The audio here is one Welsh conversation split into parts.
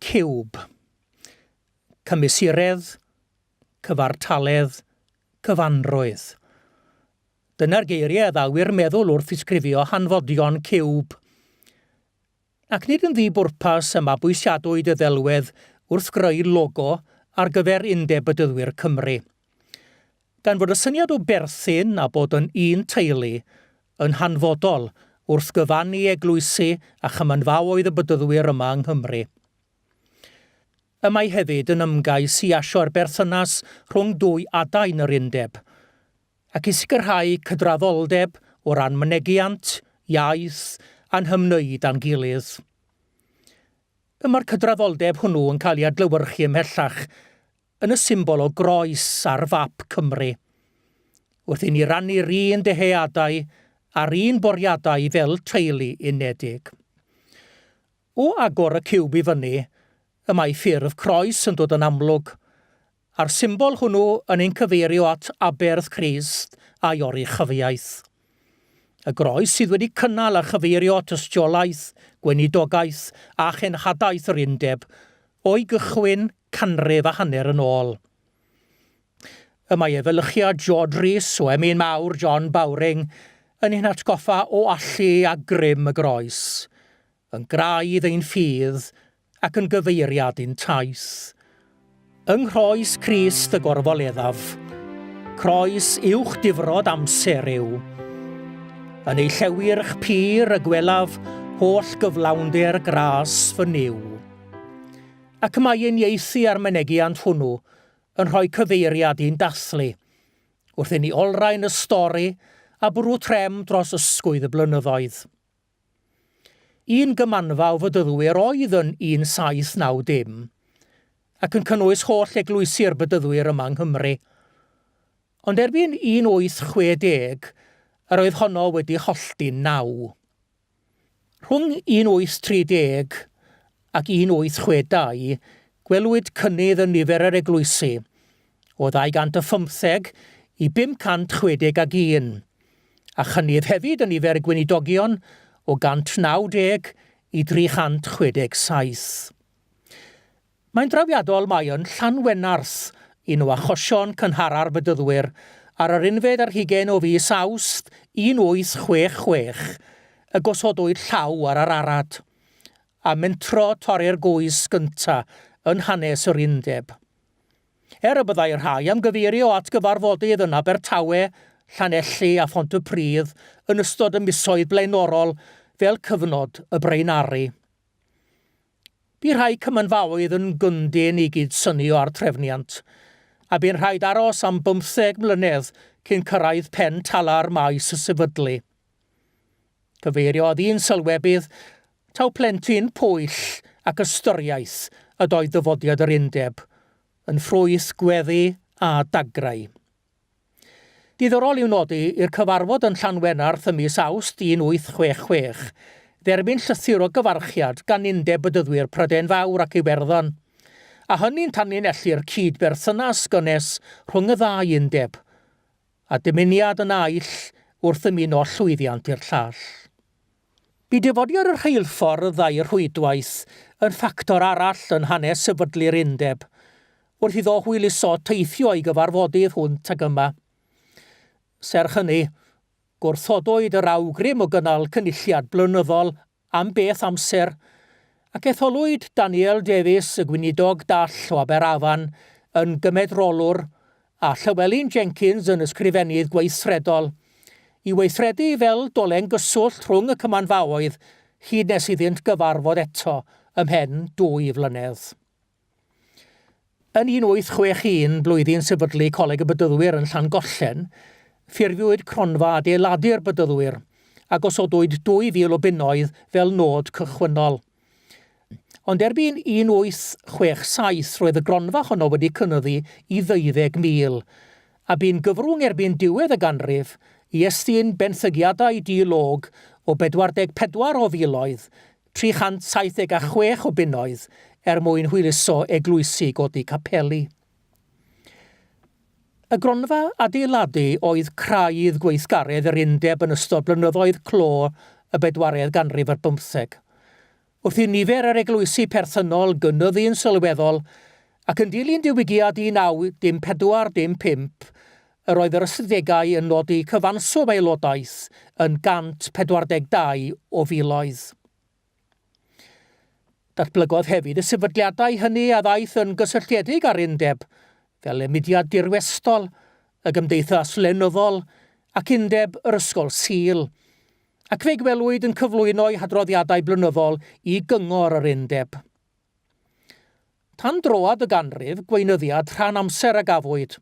ciwb, cymesuredd, cyfartaledd, cyfanrwydd. Dyna'r geiriau addawir meddwl wrth ddisgrifio hanfodion ciwb. Ac nid yn ddibwrpas y mabwysiadwyd y ddelwedd wrth greu logo ar gyfer Undeb Bydyddwyr Cymru. Gan fod y syniad o berthyn a bod yn un teulu yn hanfodol wrth gyfannu eglwysu a chymanfaoedd y bydyddwyr yma yng Nghymru. Y mae hefyd yn ymgais i asio'r berthynas rhwng dwy adain yr Undeb, ac i sicrhau cydraddoldeb o ran mynegiant, iaith a'n hymwneud â'n gilydd. Mae'r cydraddoldeb hwnnw yn cael ei adlewyrchu ymhellach yn y symbol o groes ar fap Cymru, wrth i ni rannu'r un deheuadau a'r un boriadau fel teulu unedig. O agor y ciwb i fyny, y mae ffurf croes yn dod yn amlwg, a'r symbol hwnnw yn ein cyfeirio at aberth Crist a iori chyfiaeth. Y groes sydd wedi cynnal a chyfeirio at ystiolaeth, gweinidogaeth a chenhadaeth yr Undeb o'i gychwyn canrif a hanner yn ôl. Y mae efelychiad Elin Rhys o Mae'r John Bowring yn ein atgoffa o allu a grym y groes, yn graidd ein ffydd ac yn gyfeiriad ein taith. Yng nghroes Crist y gorfoleddaf, croes uwch difrod amser yw. Yn ei llewyrch pur y gwelaf holl gyflawnder gras fy niw. Ac mae ein ieithu a'r mynegiant hwnnw yn rhoi cyfeiriad i'n dathlu, wrth i ni olrhain y stori a bwrw trem dros ysgwydd y blynyddoedd. Un gymanfa o fydyddwyr oedd yn 1790, ac yn cynnwys holl eglwysu'r bydyddwyr yma yng Nghymru. Ond erbyn 1860, yr oedd honno wedi hollti'n 9. Rhwng 1830 ac 1862, gwelwyd cynnydd yn nifer yr eglwysu, o 215 i 561, a chynnydd hefyd yn nifer y gweinidogion o 190 i 367. Mae'n drawiadol mae yn Llanwenarth, un o achosion cynhara'r bydyddwyr, ar yr unfed ar hugain o fis Awst 1866, y gosodwyd llaw ar yr arad, a mentro torri'r gwys gynta yn hanes yr Undeb. Y byddai'r rhai am gyfeirio at gyfarfodydd yn Abertawe, Llanelli a Phontypridd yn ystod y misoedd blaenorol fel cyfnod y Braenari. Bu rhai cymanfaoedd yn gyndyn i gyd synnu o'r trefniant, a bu'n rhaid aros am 15 mlynedd cyn cyrraedd pen tala'r maes y sefydlu. Cyfeiriodd un sylwebydd taw plentyn pwyll ac ystyriaeth ydoedd dyfodiad yr Undeb, yn ffrwyth gweddi a dagrau. Diddorol i'w nodi i'r cyfarfod yn Llanwenarth ym mis Awst 1866, dderbyn llythyr o gyfarchiad gan Undeb Bydyddwyr Prydain Fawr ac Iwerddon, a hynny'n tanlinellu'r cydberthynas gynnes rhwng y ddau Undeb, a dymuniad yn aill wrth ymuno llwyddiant i'r llall. Bu dyfodiad yr rheilffordd a'r rhwydwaith yn ffactor arall yn hanes sefydlu'r Undeb, wrth iddo hwyluso teithio i gyfarfodydd hwnt ag yma. Serch hynny, gwrthodwyd yr awgrym o gynnal cynulliad blynyddol am beth amser, ac etholwyd Daniel Davies, y gweinidog dall o Aberafan, yn gymedrolwr, a Llywelyn Jenkins yn ysgrifennydd gweithredol, i weithredu fel dolen gyswllt rhwng y cymanfaoedd hyd nes iddynt gyfarfod eto ymhen 2 flynedd. Yn 1861, blwyddyn sefydlu Coleg y Bydyddwyr yn Llangollen, ffurfiwyd cronfa adeiladu'r bydyddwyr a gosodwyd 2,000 o bunnoedd fel nod cychwynnol. Ond erbyn 1867 roedd y gronfa honno wedi cynyddu i 12,000 a bu'n gyfrwng erbyn diwedd y ganrif i estyn benthygiadau dilog o 44 o filoedd, 376 o bunnoedd mwyn hwyluso eglwysu godi capeli. Y gronfa adeiladu oedd craidd gweithgaredd yr Undeb yn ystod blynyddoedd clo y 4edd ganrif ar 15, Wrth i nifer yr eglwysi perthynol gynyddu'n sylweddol, ac yn dilyn diwygiad 1944-15, yr oedd yr ystadegau yn nodi cyfanswm aelodaeth yn 142 o filoedd. Datblygodd hefyd y sefydliadau hynny a ddaeth yn gysylltiedig ar Undeb, fel y mudiad dirwestol, y gymdeithas lenyddol, ac Undeb yr ysgol Sul, ac fe gwelwyd yn cyflwyno'i hadroddiadau blynyddol i gyngor yr Undeb. Tan droad y ganrif, gweinyddiad rhan amser a gafwyd,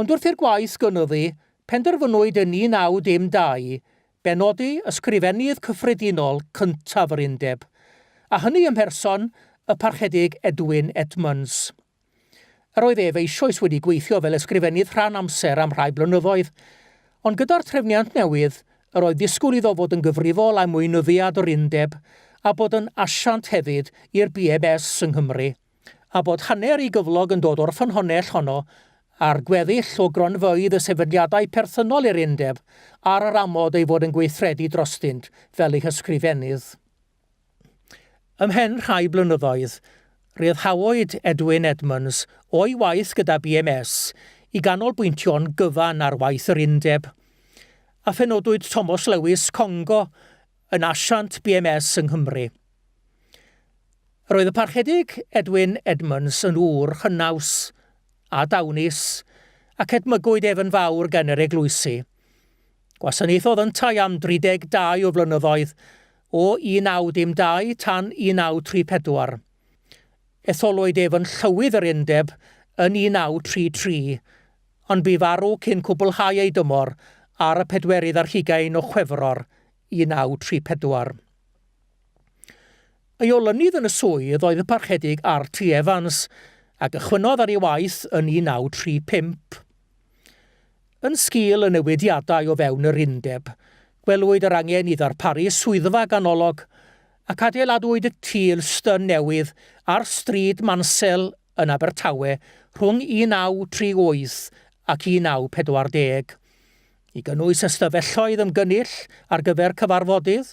ond wrth i'r gwaith gynyddu, penderfynwyd yn 1912 benodi ysgrifennydd cyffredinol cyntaf yr Undeb, a hynny ym mherson y Parchedig Edwin Edmonds. Yr oedd ef eisoes wedi gweithio fel ysgrifennydd rhan amser am rhai blynyddoedd, ond gyda'r trefniant newydd, yr oedd disgwyl iddo fod yn gyfrifol am mwynyddiad yr Undeb a bod yn asiant hefyd i'r BMS yng Nghymru, a bod hanner ei gyflog yn dod o'r ffynhonnell honno a'r gweddill o gronfeydd y sefydliadau perthynol i'r Undeb ar yr amod ei fod yn gweithredu drostynt fel ei hysgrifennydd. Ymhen rhai blynyddoedd, rhyddhawyd Edwin Edmonds o'i waith gyda BMS i ganolbwyntio'n gyfan ar waith yr Undeb, a phenodwyd Thomas Lewis Congo yn asiant BMS yng Nghymru. Roedd y Parchedig Edwin Edmonds yn ŵr hynaws a dawnus ac edmygwyd efn fawr gan yr eglwysi. Gwasanaethodd yntau am 32 o flynyddoedd o 1912 tan 1934. Etholwyd efn llywydd yr Undeb yn 1933, ond bu farw cyn cwblhau ei dymor ar y 24 o Chwefror 1934. Ei olynydd yn y swydd oedd y Parchedig R.T. Evans ac ychwynodd ar ei waith yn 1935. Yn sgil y newidiadau o fewn yr Undeb, gwelwyd yr angen i ddarparu swyddfa ganolog ac adeiladwyd y Tilstyn newydd ar stryd Mansel yn Abertawe rhwng 1938 ac 1940. I gynnwys ystafelloedd ymgynnull ar gyfer cyfarfodydd,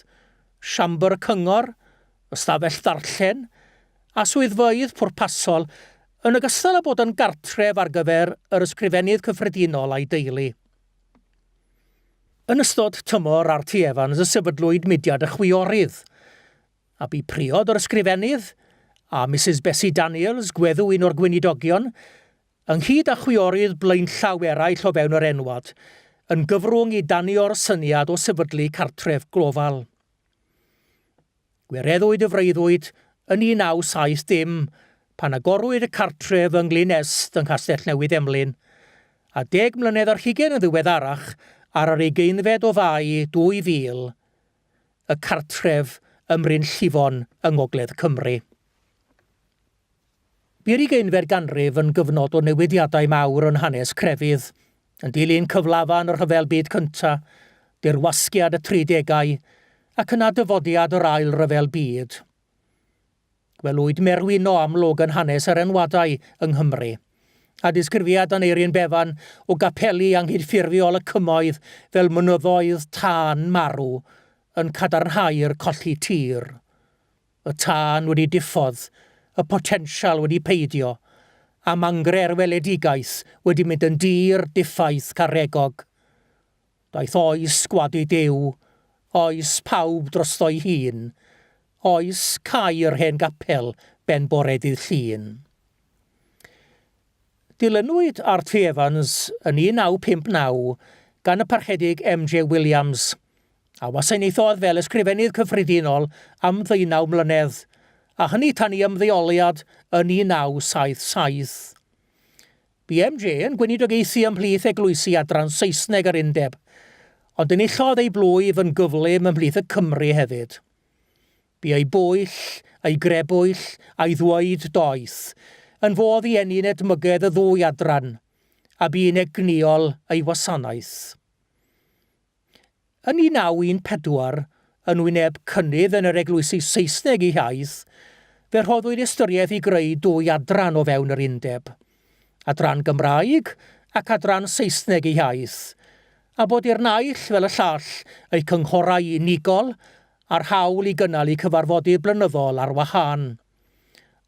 siambr cyngor, ystafell ddarllen, a swyddfeydd pwrpasol yn ogystal â bod yn gartref ar gyfer yr ysgrifennydd cyffredinol a'i deulu. Yn ystod tymor R.T. Evans y sefydlwyd mudiad y chwiorydd, a bu priod yr ysgrifennydd a Mrs Bessie Daniels, gweddw un o'r gweinidogion, ynghyd â chwiorydd blaenllaw eraill o fewn yr enwad, yn gyfrwng i danio'r syniad o sefydlu cartref glofal. Gwireddwyd y freuddwyd yn 1970 pan agorwyd y cartref yng Nghlynest yng Nghastell Newydd Emlyn, a 10 mlynedd ar hugain yn ddiweddarach ar yr 18 o Fai 2000, y cartref ym Mryn Llifon yng Ngogledd Cymru. Bu'r 20 ganrif yn gyfnod o newidiadau mawr yn hanes crefydd, yn dilyn cyflafan yr Rhyfel Byd Cynta, dirwasgiad y 30au, ac yna dyfodiad yr ail Ryfel Byd. Gwelwyd merwyno amlwg yn hanes yr enwadau yng Nghymru, a disgrifiad yn Eirin Befan o gapeli anghydffurfiol y cymoedd fel mynyddoedd tân marw yn cadarnhau'r colli tir. Y tân wedi diffodd, y potensial wedi peidio, a mangre'r weledigaeth wedi mynd yn dir diffaith carregog. Daeth oes gwadu dew, oes pawb drosto'i hun, oes caer hen gapel ben boredydd llun. Dilynwyd R.T. Evans yn 1959 gan y Parchedig M.J. Williams, a wasanaethodd fel ysgrifennydd cyffredinol am 19 mlynedd, a hynny tan i ymddeoliad yn 1977. BMJ yn gweinidogaethu ymhlith eglwysi adran Saesneg yr Undeb, ond yn illodd ei blwyf yn gyflym ymhlith y Cymru hefyd. Bu ei bwyll, ei grebwyll, a'i ddweud doeth, yn fodd i enyn edmygedd y ddwy adran, a bu'n egniol ei wasanaeth. Yn 1914, yn wyneb cynnydd yn yr eglwysi Saesneg i haith, fe rhoddwyd ystyriaeth i greu 2 adran o fewn yr Undeb, adran Gymraeg ac adran Saesneg i haith, a bod i'r naill fel y llall eu cynghorau unigol a'r hawl i gynnal i cyfarfodydd blynyddol ar wahân,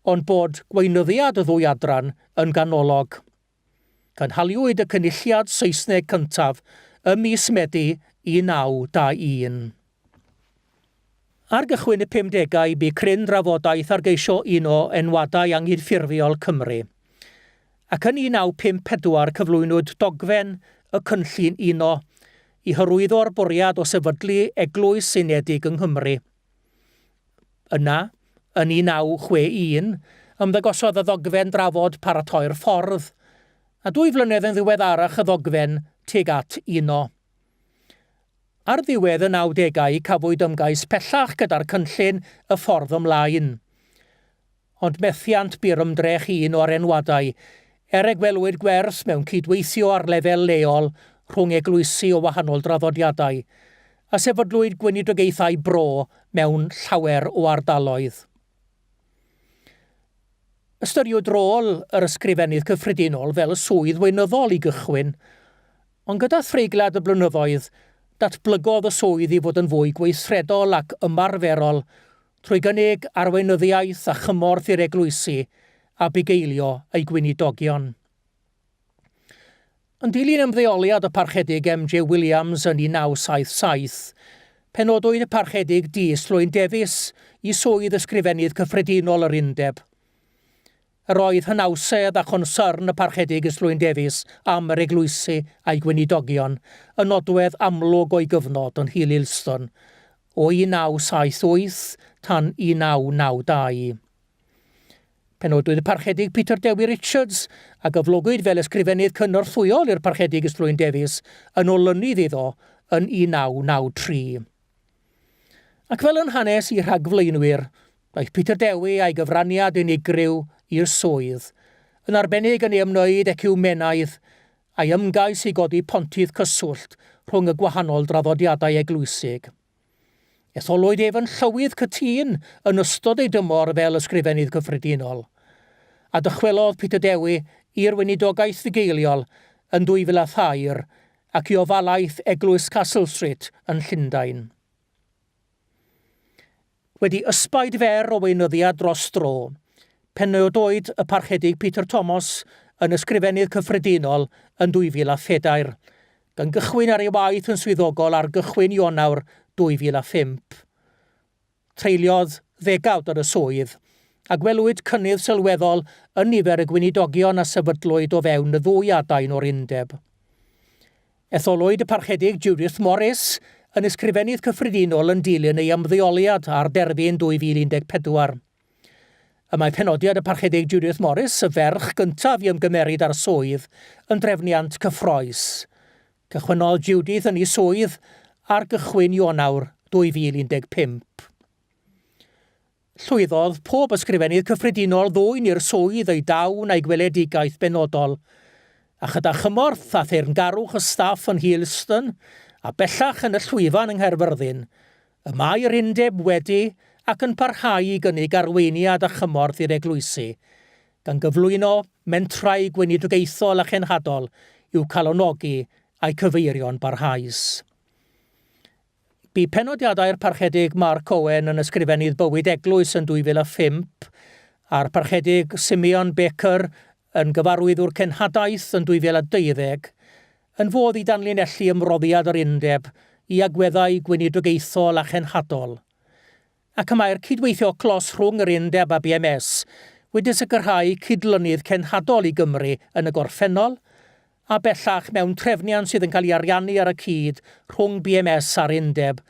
ond bod gweinyddiad y ddwy adran yn ganolog. Cynhaliwyd y cynulliad Saesneg cyntaf ym mis Medi 1921. Ar gychwyn y 50au bu cryn drafodaeth ar geisio un o enwadau angydffurfiol Cymru. Ac yn 1954 cyflwynwyd dogfen y cynllun uno i hyrwyddo'r bwriad o sefydlu eglwys unedig yng Nghymru. Yna, yn 1961, ymddagosodd y ddogfen drafod paratoi'r ffordd, a 2 flynedd yn ddiweddarach y ddogfen tuag at uno. Ar ddiwedd y 90au cafwyd ymgais pellach gyda'r cynllun y ffordd ymlaen. Ond methiant bu'r ymdrech un o'r enwadau, gwelwyd gwers mewn cydweithio ar lefel leol rhwng eglwysi o wahanol draddodiadau, a sefydlwyd gweinidogaethau bro mewn llawer o ardaloedd. Ystyriwyd rôl yr ysgrifennydd cyffredinol fel y swydd weinyddol i gychwyn, ond gyda threigliad y blynyddoedd, datblygodd y swydd i fod yn fwy gweithredol ac ymarferol trwy gynnig arweinyddiaeth a chymorth i'r eglwysi a bugeilio ei gweinidogion. Yn dilyn ymddeoliad y parchedig M.J. Williams yn 1977, penodwyd y parchedig Llwyn Davies i swydd ysgrifennydd cyffredinol yr Undeb. Yr oedd hynawsedd a chonsyrn y parchedig Llwyn Davies am yr eglwysi a'i gweinidogion yn nodwedd amlwg o'i gyfnod yn Hylilston o 1978 tan 1992. Penodwyd y parchedig Peter Richards a gyflogwyd fel ysgrifennydd cynorthwyol i'r parchedig Llwyn Davies yn olynydd iddo yn 1993. Ac fel yn hanes i rhagflaenwyr, daeth Peter Dewi a'i gyfraniad unigryw i'r swydd, yn arbennig yn ei ymwneud ac ewmenaidd a'i ymgais i godi pontydd cyswllt rhwng y gwahanol draddodiadau eglwysig. Etholwyd ef yn llywydd cytun yn ystod ei dymor fel ysgrifennydd cyffredinol, a dychwelodd Peter Dewi i'r weinidogaeth fugeiliol yn 2002 ac i ofalaeth eglwys Castle Street yn Llundain. Wedi ysbaid fer o weinyddiad dros dro, penodwyd y parchedig Peter Thomas yn ysgrifennydd cyffredinol yn 2004, gan gychwyn ar ei waith yn swyddogol ar gychwyn Ionawr 2005. Treuliodd 10 ar y swydd, a gwelwyd cynnydd sylweddol yn nifer y gweinidogion a sefydlwyd o fewn y ddwy adain o'r Undeb. Etholwyd y parchedig Judith Morris yn ysgrifennydd cyffredinol yn dilyn ei ymddeoliad ar derfyn 2014. Y mae penodiad y parchedig Judith Morris, y ferch gyntaf i ymgymeryd ar swydd, yn drefniant cyffroes. Cychwynodd Judith yn ei swydd ar gychwyn Ionawr 2015. Llwyddodd pob ysgrifennydd cyffredinol ddwyn i'r swydd ei dawn a'i gweledigaeth benodol, a chyda chymorth a theyrngarwch y staff yn Hylston a bellach yn y llwyfan yng Nghaerfyrddin, y Mae'r Undeb wedi ac yn parhau i gynnig arweiniad a chymorth i'r eglwysi, gan gyflwyno mentrau gweinidogaethol a chenhadol i'w calonogi a'i cyfeirion barhaus. Bu penodiadau'r parchedig Mark Cohen yn ysgrifennydd bywyd eglwys yn 2005, a'r parchedig Simeon Baker yn gyfarwyddwr cenhadaeth yn 2012, yn fodd i danlinellu ymroddiad yr Undeb i agweddau gweinidogaethol a chenhadol. Ac y mae'r cydweithio clos rhwng yr Undeb a BMS wedi sicrhau cydlynydd cenhadol i Gymru yn y gorffennol, a bellach mewn trefniant sydd yn cael ei ariannu ar y cyd rhwng BMS a'r Undeb,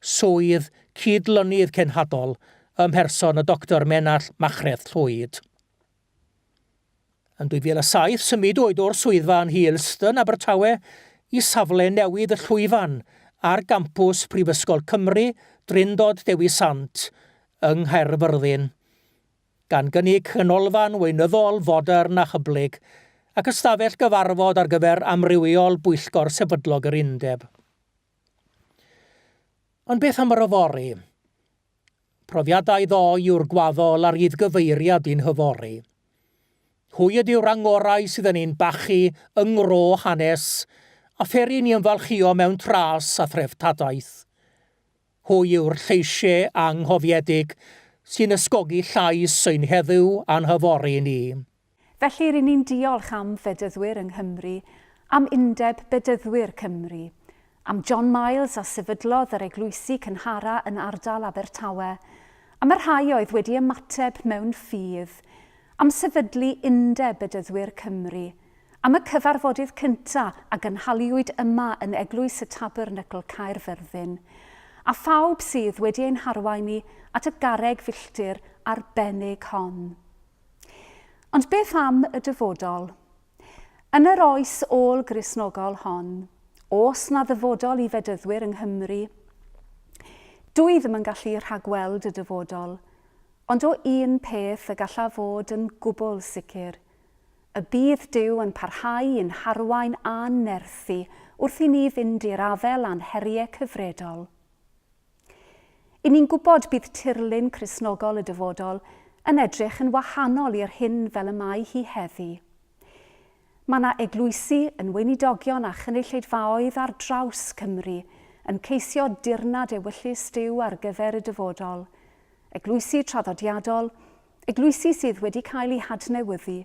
swydd cydlynydd cenhadol ym mherson y Dr. Menall Machreth Llwyd. Yn 2007 symudwyd o'r swyddfa yn Hylston, Abertawe, i safle newydd y llwyfan ar gampws Prifysgol Cymru, Drindod Dewi Sant, yng Nghaerfyrddin, gan gynnig canolfan weinyddol fodern a hyblyg ac ystafell gyfarfod ar gyfer amrywiol bwyllgor sefydlog yr Undeb. Ond beth am yr yfori? Profiadau ddoi yw'r gwaddol ar iddgyfeiriad i'n hyfori. Hwy ydyw rangorau sydd yn ein bachu yng ngro hanes a pheri ni ymfalchio mewn tras a threftadaeth. Hwy yw'r lleisiau anghofiedig sy'n ysgogi llais ein heddiw anhyfori ni. Felly rydyn ni'n diolch am fedyddwyr yng Nghymru, am Undeb bedyddwyr Cymru, am John Miles a sefydlodd yr eglwysi cynhara yn ardal Abertawe, am yr rhai oedd wedi ymateb mewn ffydd, am sefydlu Undeb bedyddwyr Cymru, am y cyfarfodydd cyntaf a gynhaliwyd yma yn eglwys y Tabernacl Caerfyrddin, a phawb sydd wedi ein harwaini at y garreg filltir arbennig hon. Ond beth am y dyfodol? Yn yr oes ôl Gristnogol hon, os na ddyfodol i fedyddwyr yng Nghymru, dwi ddim yn gallu rhagweld y dyfodol, ond o un peth y gallaf fod yn gwbl sicr. Y bydd Duw yn parhau i'n harwain a'n nerthu wrth i ni fynd i'r afel a'n heriau cyfredol. I ni'n gwybod bydd tirlun Cristnogol y dyfodol yn edrych yn wahanol i'r hyn fel y mae hi heddi. Mae yna eglwysi yn weinidogion a chynulleidfaoedd ar draws Cymru yn ceisio dirnad ewyllus Duw ar gyfer y dyfodol, eglwysi traddodiadol, eglwysi sydd wedi cael ei hadnewyddu,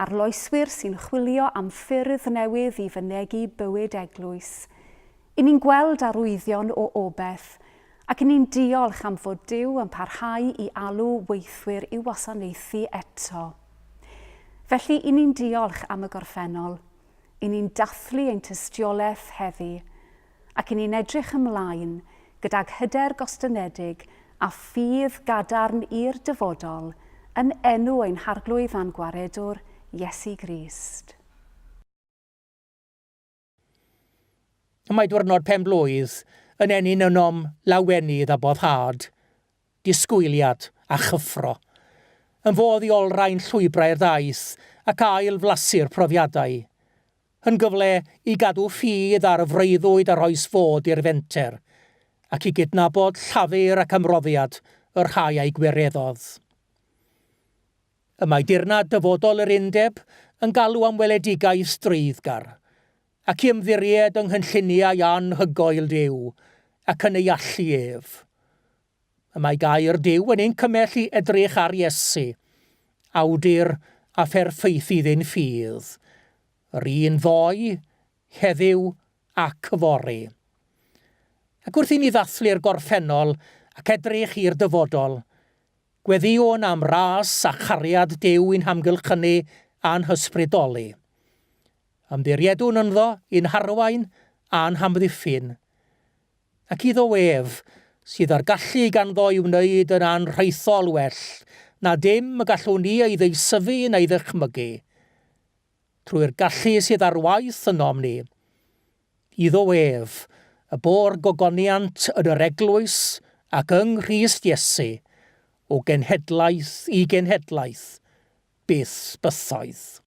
arloeswyr sy'n chwilio am ffyrdd newydd i fynegu bywyd eglwys. I ni'n gweld arwyddion o obeth, ac i ni'n diolch am fod Duw yn parhau i alw weithwyr i wasanaethu eto. Felly, i ni'n diolch am y gorffennol, i ni'n dathlu ein tystiolaeth heddi, ac i ni'n edrych ymlaen gydag hyder gostynedig a ffydd gadarn i'r dyfodol yn enw ein harglwydd a'n gwaredwr Iesu Grist. Mae diwrnod penblwydd yn enyn ynom lawenydd a boddhad, disgwyliad a chyffro, yn fodd i olrhain llwybrau'r daith ac ail flasu'r profiadau, yn gyfle i gadw ffydd ar y freuddwyd a roes fod i'r fenter, ac i gydnabod llafur ac ymroddiad yr rhai a'i gwireddodd. Y mae dirnad dyfodol yr Undeb yn galw am weledigaeth streuddgar, ac i ymddiried yng nghynlluniau anhygoel Duw ac yn ei allu ef. Y mae gair Duw yn ein cymell i edrych ar Iesu, awdur a pherffeithydd ein ffydd, yr un ddoe, heddiw ac yfori. Ac wrth i ni ddathlu'r gorffennol ac edrych i'r dyfodol, gweddiwn am ras a chariad Duw i'n hamgylchynu a'n hysbrydoli. Ymddiriedwn ynddo i'n harwain a'n hamddiffyn, ac iddo ef sydd ar gallu ganddo i wneud yn anrheithol well na dim y gallwn ni ei ddeisyfu neu ddychmygu. Trwy'r gallu sydd ar waith ynom ni, iddo ef y bo'r gogoniant yn yr eglwys ac yng Nghrist Iesu o genhedlaeth i genhedlaeth byth bythoedd.